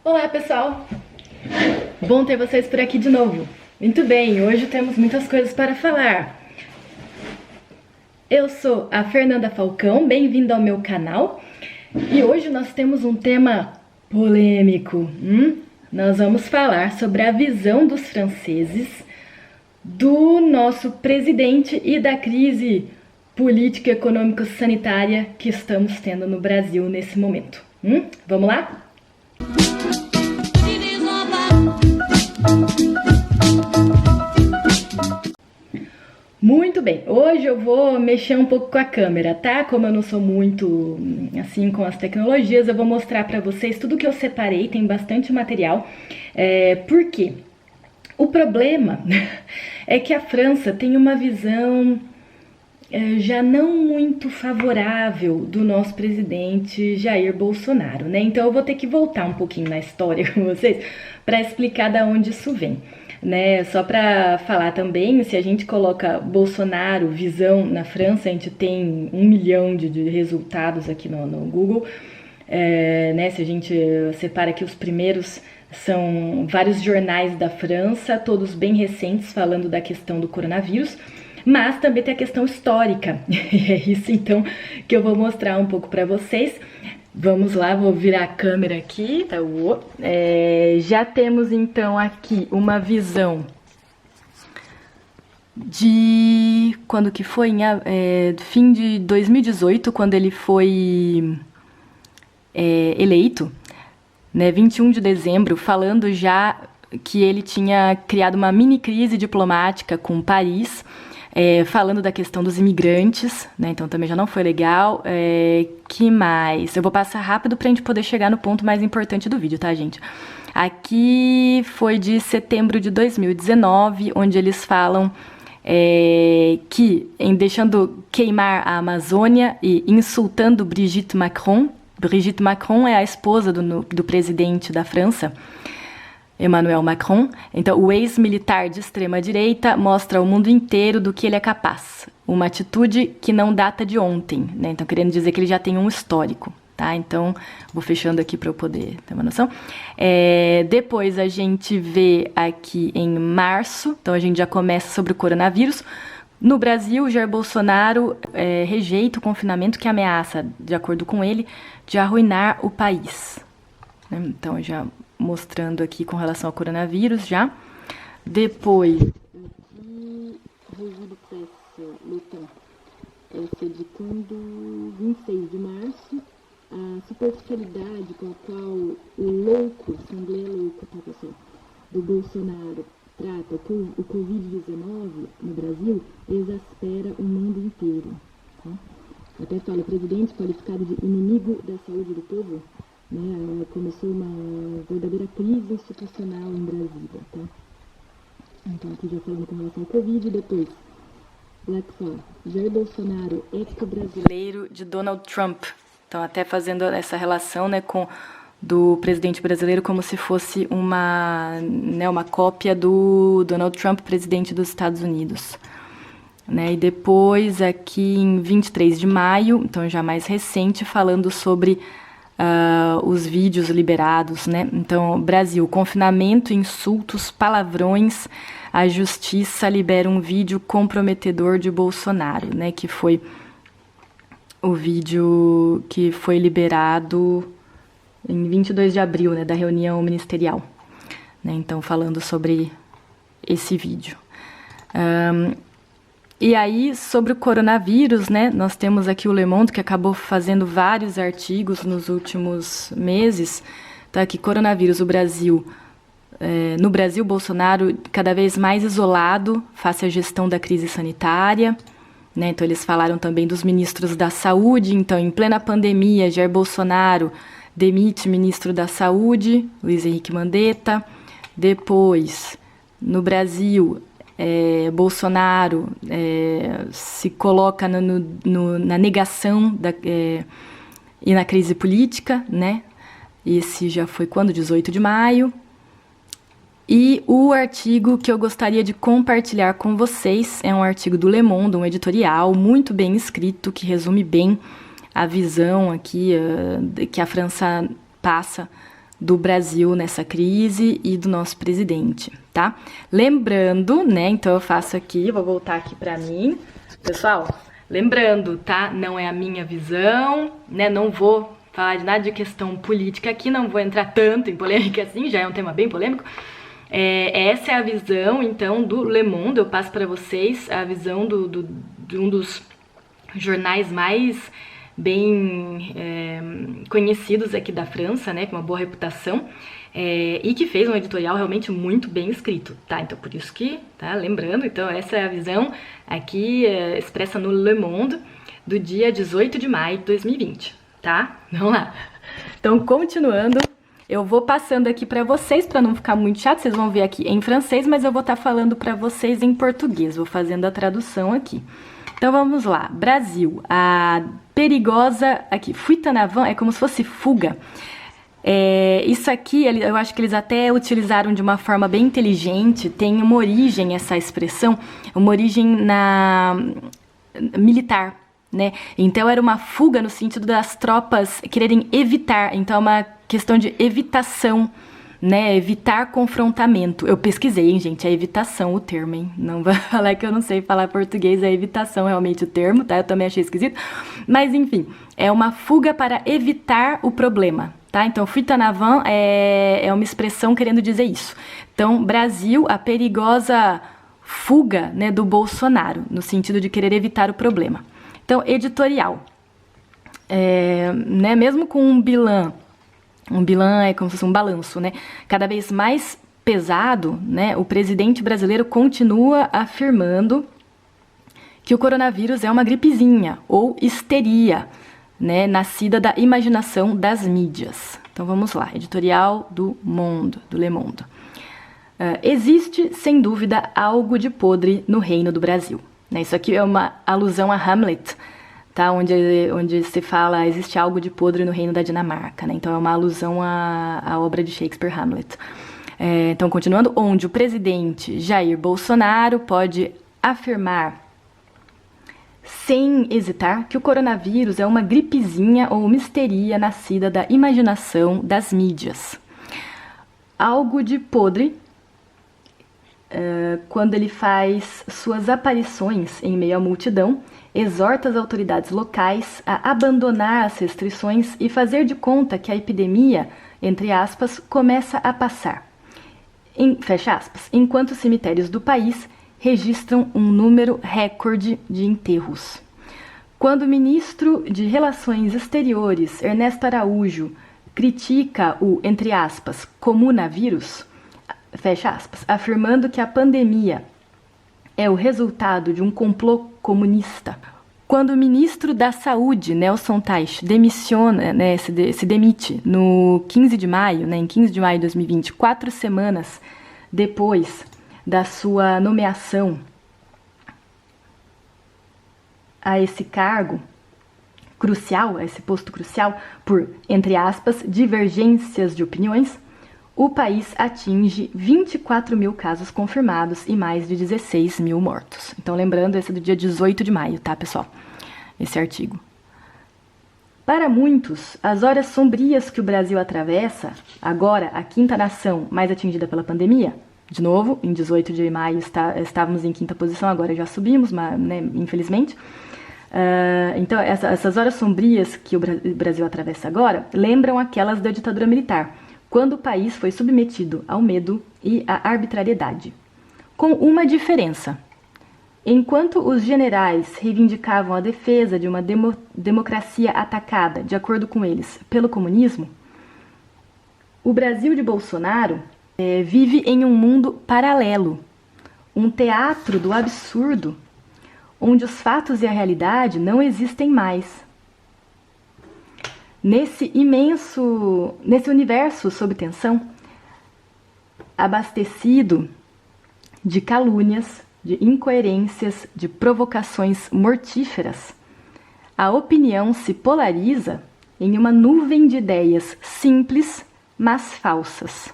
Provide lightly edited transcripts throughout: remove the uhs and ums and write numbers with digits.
Olá pessoal, bom ter vocês por aqui de novo. Muito bem, hoje temos muitas coisas para falar. Eu sou a Fernanda Falcão, bem-vindo ao meu canal. E hoje nós temos um tema polêmico. Nós vamos falar sobre a visão dos franceses do nosso presidente e da crise política, econômica e sanitária que estamos tendo no Brasil nesse momento. Vamos lá? Muito bem, hoje eu vou mexer um pouco com a câmera, tá? Como eu não sou muito assim com as tecnologias, eu vou mostrar pra vocês tudo que eu separei, tem bastante material. Por quê? O problema é que a França tem uma visão já não muito favorável do nosso presidente Jair Bolsonaro, né? Então eu vou ter que voltar um pouquinho na história com vocês para explicar da onde isso vem, né? Só para falar também, se a gente coloca Bolsonaro, visão na França, a gente tem 1 milhão de resultados aqui no Google, né? Se a gente separa aqui os primeiros, são vários jornais da França, todos bem recentes, falando da questão do coronavírus. Mas também tem a questão histórica, e é isso então que eu vou mostrar um pouco para vocês. Vamos lá, vou virar a câmera aqui, tá? Já temos então aqui uma visão de quando que foi? Fim de 2018, quando ele foi eleito, né? 21 de dezembro, falando já que ele tinha criado uma mini crise diplomática com Paris, falando da questão dos imigrantes, né? Então também já não foi legal. Que mais? Eu vou passar rápido pra gente poder chegar no ponto mais importante do vídeo, tá, gente? Aqui foi de setembro de 2019, onde eles falam que, deixando queimar a Amazônia e insultando Brigitte Macron. Brigitte Macron é a esposa do presidente da França, Emmanuel Macron. Então, o ex-militar de extrema-direita mostra ao mundo inteiro do que ele é capaz. Uma atitude que não data de ontem, né? Então, querendo dizer que ele já tem um histórico, tá? Então, vou fechando aqui para eu poder ter uma noção. Depois, a gente vê aqui em março, então a gente já começa sobre o coronavírus. No Brasil, Jair Bolsonaro rejeita o confinamento que ameaça, de acordo com ele, de arruinar o país. Então, já mostrando aqui com relação ao coronavírus já. Depois, aqui, Revue de Presse, Le Temps, essa é de quando, 26 de março, a superficialidade com a qual o louco, Assembleia Louca, tá, pessoal, do Bolsonaro trata o Covid-19 no Brasil, exaspera o mundo inteiro. Tá? Até fala, presidente qualificado de inimigo da saúde do povo, né? Começou uma verdadeira crise institucional em Brasília, tá? Então aqui já falando com relação ao Covid, depois Black Flag, Jair Bolsonaro, ex-brasileiro de Donald Trump. Então até fazendo essa relação, né, com do presidente brasileiro como se fosse uma cópia do Donald Trump, presidente dos Estados Unidos. Né? E depois aqui em 23 de maio, então já mais recente, falando sobre os vídeos liberados, né? Então, Brasil, confinamento, insultos, palavrões, a justiça libera um vídeo comprometedor de Bolsonaro, né? Que foi o vídeo que foi liberado em 22 de abril, né? Da reunião ministerial, né? Então, falando sobre esse vídeo. E aí, sobre o coronavírus, né, nós temos aqui o Le Monde, que acabou fazendo vários artigos nos últimos meses, tá aqui, coronavírus, o Brasil. No Brasil, Bolsonaro cada vez mais isolado face à gestão da crise sanitária, né, então eles falaram também dos ministros da saúde, então em plena pandemia, Jair Bolsonaro demite ministro da saúde, Luiz Henrique Mandetta. Depois, no Brasil, Bolsonaro se coloca na negação e na crise política, né? Esse já foi quando? 18 de maio. E o artigo que eu gostaria de compartilhar com vocês é um artigo do Le Monde, um editorial muito bem escrito, que resume bem a visão aqui que a França passa do Brasil nessa crise e do nosso presidente, tá? Lembrando, né, então eu faço aqui, vou voltar aqui para mim. Pessoal, lembrando, tá? Não é a minha visão, né? Não vou falar de nada de questão política aqui, não vou entrar tanto em polêmica assim, já é um tema bem polêmico. Essa é a visão, então, do Le Monde. Eu passo para vocês a visão de um dos jornais mais bem conhecidos aqui da França, né, com uma boa reputação, e que fez um editorial realmente muito bem escrito, tá? Então, por isso que, tá? Lembrando, então, essa é a visão aqui expressa no Le Monde do dia 18 de maio de 2020, tá? Vamos lá. Então, continuando, eu vou passando aqui para vocês, para não ficar muito chato, vocês vão ver aqui em francês, mas eu vou estar falando para vocês em português, vou fazendo a tradução aqui. Então vamos lá, Brasil, a perigosa, aqui, fuite en avant, é como se fosse fuga. Isso aqui, eu acho que eles até utilizaram de uma forma bem inteligente, tem uma origem, essa expressão, uma origem militar, né? Então era uma fuga no sentido das tropas quererem evitar, então é uma questão de evitação, né, evitar confrontamento. Eu pesquisei, hein, gente, é evitação o termo, hein, não vai falar que eu não sei falar português, é evitação realmente o termo, tá, eu também achei esquisito, mas enfim, é uma fuga para evitar o problema, tá, então fuite en avant é uma expressão querendo dizer isso. Então, Brasil, a perigosa fuga, né, do Bolsonaro, no sentido de querer evitar o problema. Então, editorial, né, mesmo com um bilan é como se fosse um balanço, né? Cada vez mais pesado, né? O presidente brasileiro continua afirmando que o coronavírus é uma gripezinha ou histeria, né? Nascida da imaginação das mídias. Então vamos lá, editorial do Le Monde. Existe, sem dúvida, algo de podre no reino do Brasil. Né? Isso aqui é uma alusão a Hamlet, tá? Onde se fala, existe algo de podre no reino da Dinamarca, né? Então é uma alusão à obra de Shakespeare, Hamlet. Então, continuando, onde o presidente Jair Bolsonaro pode afirmar, sem hesitar, que o coronavírus é uma gripezinha ou uma histeria nascida da imaginação das mídias. Algo de podre, quando ele faz suas aparições em meio à multidão, exorta as autoridades locais a abandonar as restrições e fazer de conta que a epidemia, entre aspas, começa a passar. Fecha aspas, enquanto os cemitérios do país registram um número recorde de enterros. Quando o ministro de Relações Exteriores, Ernesto Araújo, critica o, entre aspas, comunavírus, fecha aspas, afirmando que a pandemia é o resultado de um complô comunista. Quando o ministro da Saúde, Nelson Teich, se demite no 15 de maio, em 15 de maio de 2020, 4 semanas depois da sua nomeação a esse cargo crucial, a esse posto crucial, por, entre aspas, divergências de opiniões, o país atinge 24 mil casos confirmados e mais de 16 mil mortos. Então, lembrando, esse é do dia 18 de maio, tá, pessoal? Esse artigo. Para muitos, as horas sombrias que o Brasil atravessa, agora a quinta nação mais atingida pela pandemia, de novo, em 18 de maio estávamos em quinta posição, agora já subimos, mas, né, infelizmente. Então, essas horas sombrias que o Brasil atravessa agora lembram aquelas da ditadura militar, quando o país foi submetido ao medo e à arbitrariedade. Com uma diferença. Enquanto os generais reivindicavam a defesa de uma democracia atacada, de acordo com eles, pelo comunismo, o Brasil de Bolsonaro vive em um mundo paralelo, um teatro do absurdo, onde os fatos e a realidade não existem mais. Nesse universo sob tensão, abastecido de calúnias, de incoerências, de provocações mortíferas, a opinião se polariza em uma nuvem de ideias simples, mas falsas.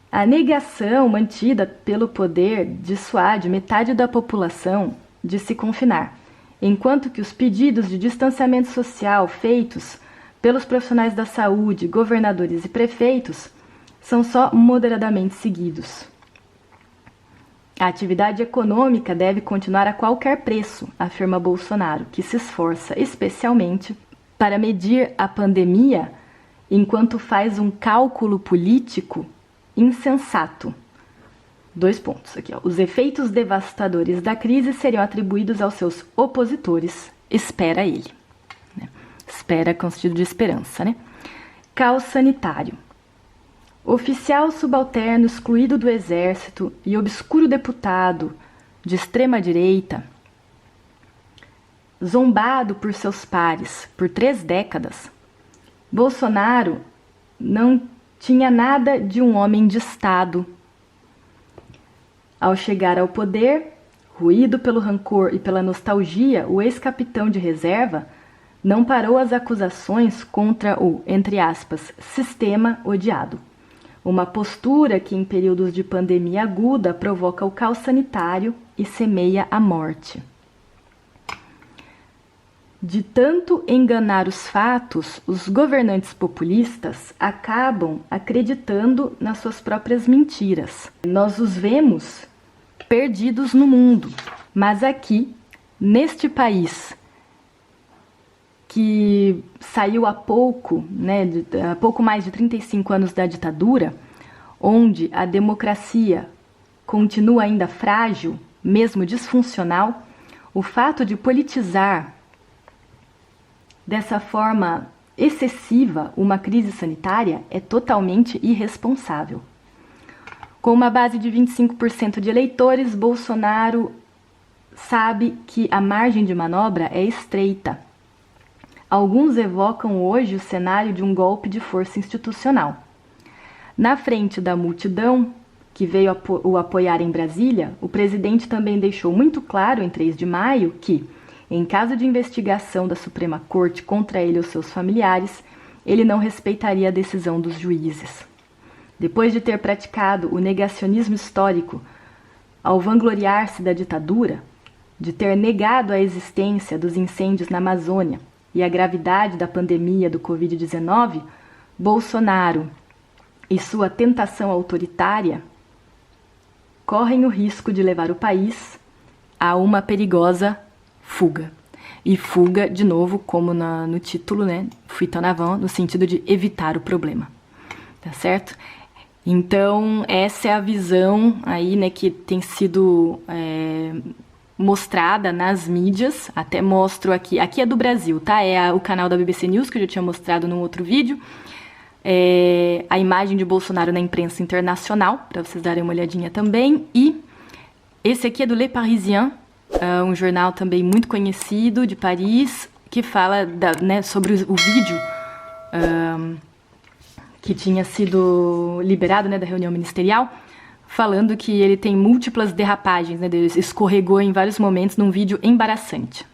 A negação mantida pelo poder dissuade metade da população de se confinar, enquanto que os pedidos de distanciamento social feitos pelos profissionais da saúde, governadores e prefeitos, são só moderadamente seguidos. A atividade econômica deve continuar a qualquer preço, afirma Bolsonaro, que se esforça especialmente para medir a pandemia enquanto faz um cálculo político insensato. 2 pontos aqui, ó. Os efeitos devastadores da crise seriam atribuídos aos seus opositores, espera ele. Né? Espera com sentido de esperança, né? Caos sanitário. Oficial subalterno excluído do exército e obscuro deputado de extrema-direita, zombado por seus pares por 3 décadas, Bolsonaro não tinha nada de um homem de Estado. Ao chegar ao poder, ruído pelo rancor e pela nostalgia, o ex-capitão de reserva não parou as acusações contra o, entre aspas, sistema odiado. Uma postura que em períodos de pandemia aguda provoca o caos sanitário e semeia a morte. De tanto enganar os fatos, os governantes populistas acabam acreditando nas suas próprias mentiras. Nós os vemos perdidos no mundo, mas aqui, neste país que saiu há pouco, há pouco mais de 35 anos da ditadura, onde a democracia continua ainda frágil, mesmo disfuncional, o fato de politizar dessa forma excessiva uma crise sanitária é totalmente irresponsável. Com uma base de 25% de eleitores, Bolsonaro sabe que a margem de manobra é estreita. Alguns evocam hoje o cenário de um golpe de força institucional. Na frente da multidão que veio o apoiar em Brasília, o presidente também deixou muito claro em 3 de maio que, em caso de investigação da Suprema Corte contra ele ou seus familiares, ele não respeitaria a decisão dos juízes. Depois de ter praticado o negacionismo histórico ao vangloriar-se da ditadura, de ter negado a existência dos incêndios na Amazônia e a gravidade da pandemia do Covid-19, Bolsonaro e sua tentação autoritária correm o risco de levar o país a uma perigosa fuga. E fuga, de novo, como no título, né? Fuite en avant, no sentido de evitar o problema. Tá certo? Então, essa é a visão aí, né, que tem sido mostrada nas mídias. Até mostro aqui. Aqui é do Brasil, tá? É o canal da BBC News, que eu já tinha mostrado num outro vídeo. A imagem de Bolsonaro na imprensa internacional, para vocês darem uma olhadinha também. E esse aqui é do Le Parisien, um jornal também muito conhecido de Paris, que fala sobre o vídeo que tinha sido liberado, né, da reunião ministerial, falando que ele tem múltiplas derrapagens, né, ele escorregou em vários momentos num vídeo embaraçante.